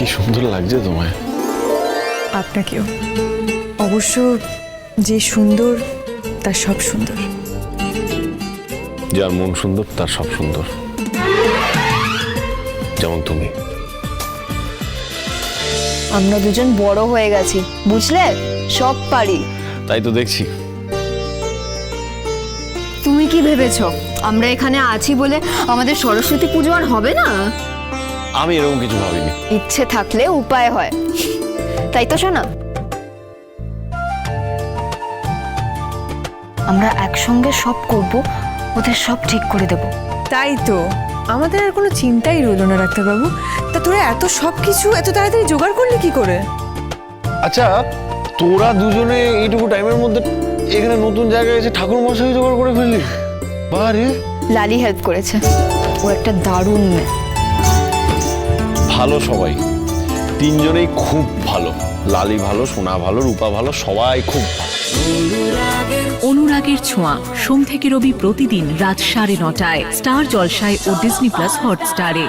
কি সুন্দর লাগছে তোমায়। আপনাকেও। অবশ্য যে সুন্দর তার সব সুন্দর। যার মন সুন্দর তার সব সুন্দর, যেমন তুমি। আমরা দুজন বড় হয়ে গেছি, বুঝলে, সব পারি। তাই তো দেখছি। তুমি কি ভেবেছো আমরা এখানে আছি বলে আমাদের সরস্বতী পুজো আর হবে না? আমি এরকম কিছু ভাবিনি। ইচ্ছে থাকলে উপায় হয়, তাই তো শোনা? আমরা একসঙ্গে সব করব, ওদের সব ঠিক করে দেব। তাই তো, আমাদের আর কোনো চিন্তাই রইল না ডাক্তারবাবু। তা তোরা এত সব কিছু এত তাড়াতাড়ি জোগাড় করলি কি করে? আচ্ছা, তোরা দুজনে এইটুকু টাইমের মধ্যে এখানে নতুন জায়গায় এসে ঠাকুর মশাই জোগাড় করে ফেললি? বারে, লালি হেল্প করেছে, ও একটা দারুণ মেয়ে। ভালো সবাই, তিনজনেই খুব ভালো। লালি ভালো, সোনা ভালো, রূপা ভালো, সবাই খুব ভালো। অনুরাগের ছোঁয়া, সোম থেকে রবি প্রতিদিন রাত 9:30টায় স্টার জলসায় ও ডিজনি প্লাস হটস্টারে।